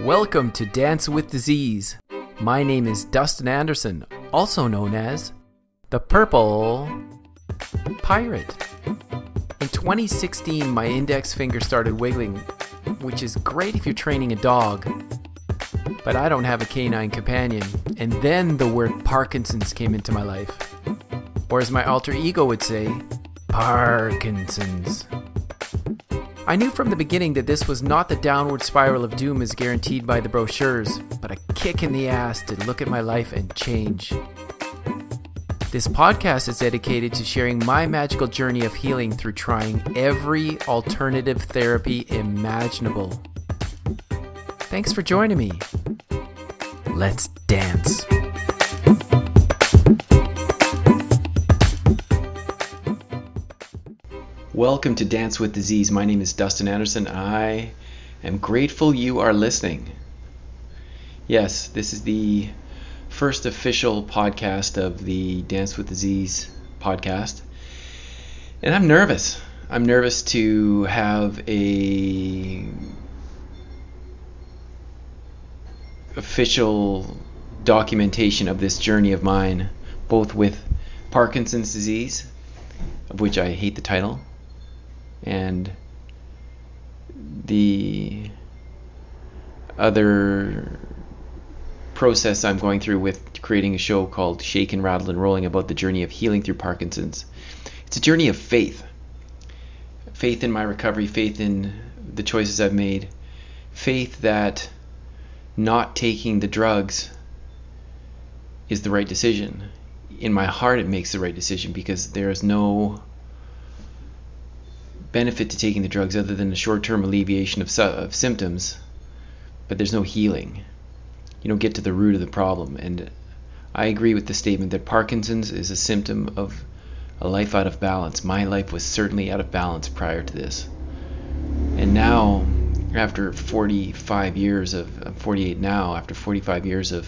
Welcome to Dance with Disease. My name is Dustin Anderson, also known as the Purple Pirate. In 2016, my index finger started wiggling, which is great if you're training a dog, but I don't have a canine companion. And then the word Parkinson's came into my life. Or as my alter ego would say, Parkinson's. I knew from the beginning that this was not the downward spiral of doom as guaranteed by the brochures, but a kick in the ass to look at my life and change. This podcast is dedicated to sharing my magical journey of healing through trying every alternative therapy imaginable. Thanks for joining me. Let's dance. Welcome to Dance with Disease. My name is Dustin Anderson. I am grateful you are listening. Yes, this is the first official podcast of the Dance with Disease podcast. And I'm nervous. I'm nervous to have a official documentation of this journey of mine, both with Parkinson's disease, of which I hate the title, and the other process I'm going through with creating a show called Shaken, Rattled, and Rolling about the journey of healing through Parkinson's. It's a journey of faith. Faith in my recovery, faith in the choices I've made, faith that not taking the drugs is the right decision. In my heart, it makes the right decision because there is no benefit to taking the drugs other than a short-term alleviation of symptoms, but there's no healing. You don't get to the root of the problem. And I agree with the statement that Parkinson's is a symptom of a life out of balance. My life was certainly out of balance prior to this. And now, after 45 years of, I'm 48 now, after 45 years of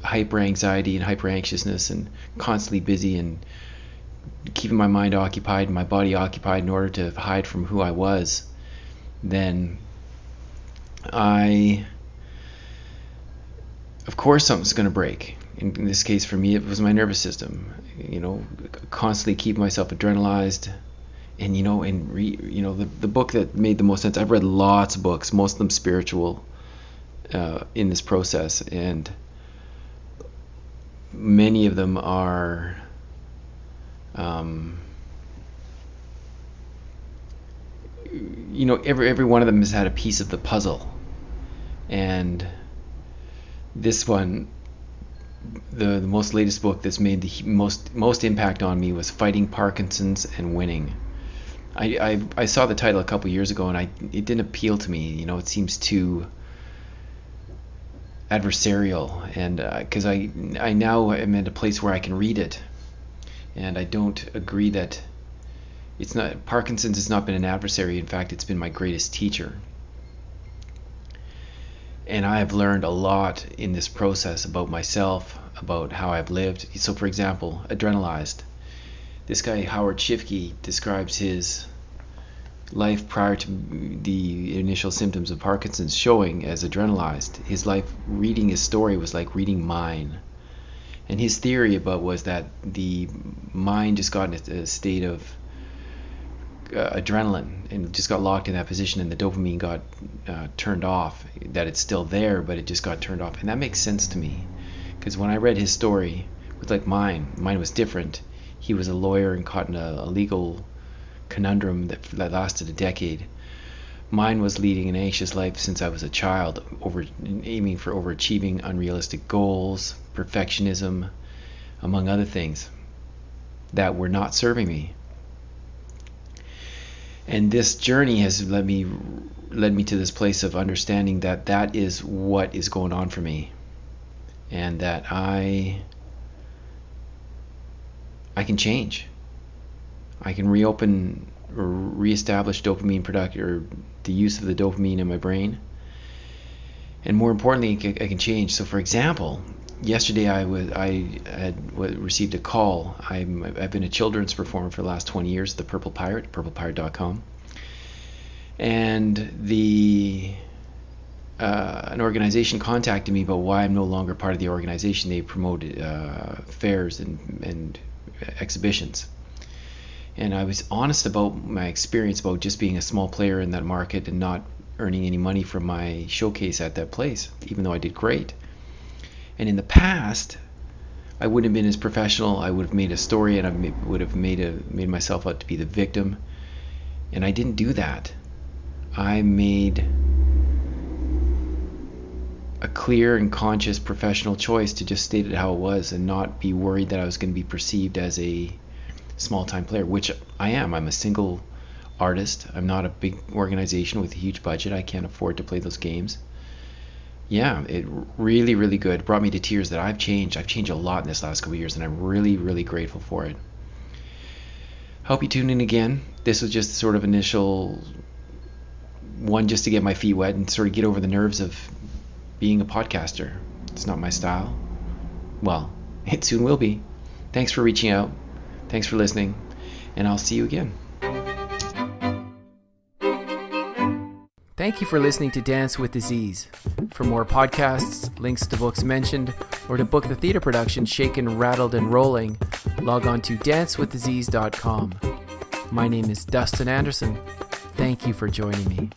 hyper anxiety and hyper anxiousness and constantly busy and keeping my mind occupied and my body occupied in order to hide from who I was, then of course something's going to break. In this case for me, it was my nervous system. Constantly keep myself adrenalized. And the book that made the most sense, I've read lots of books, most of them spiritual, in this process, and many of them are every one of them has had a piece of the puzzle. And this one, the most latest book that's made the most impact on me was Fighting Parkinson's and Winning. I saw the title a couple years ago and it didn't appeal to me. It seems too adversarial, and because I now am at a place where I can read it, and I don't agree that Parkinson's has not been an adversary. In fact, it's been my greatest teacher. And I have learned a lot in this process about myself, about how I've lived. So for example, adrenalized. This guy, Howard Schiffke, describes his life prior to the initial symptoms of Parkinson's showing as adrenalized. His life, reading his story, was like reading mine. And his theory was that the mind just got in a state of adrenaline and just got locked in that position, and the dopamine got turned off. That it's still there, but it just got turned off. And that makes sense to me, because when I read his story, it was like mine was different. He was a lawyer and caught in a legal conundrum that lasted a decade. Mine was leading an anxious life since I was a child, aiming for overachieving, unrealistic goals, perfectionism, among other things that were not serving me. And this journey has led me to this place of understanding that is what is going on for me, and that I can change. I can reopen or reestablish dopamine production, or the use of the dopamine in my brain. And more importantly, I can change. So for example, yesterday I had received a call. I've been a children's performer for the last 20 years, the Purple Pirate, purplepirate.com. And the an organization contacted me about why I'm no longer part of the organization. They promoted fairs and exhibitions. And I was honest about my experience about just being a small player in that market and not earning any money from my showcase at that place, even though I did great. And in the past, I wouldn't have been as professional. I would have made a story, and I would have made myself out to be the victim. And I didn't do that. I made a clear and conscious professional choice to just state it how it was and not be worried that I was going to be perceived as a small-time player, which I am. I'm a single artist. I'm not a big organization with a huge budget. I can't afford to play those games. Yeah, it really, really good. It brought me to tears that I've changed. I've changed a lot in this last couple of years, and I'm really, really grateful for it. Hope you tune in again. This was just sort of initial one just to get my feet wet and sort of get over the nerves of being a podcaster. It's not my style. Well, it soon will be. Thanks for reaching out. Thanks for listening, and I'll see you again. Thank you for listening to Dance with Disease. For more podcasts, links to books mentioned, or to book the theater production Shaken, Rattled, and Rolling, log on to dancewithdisease.com. My name is Dustin Anderson. Thank you for joining me.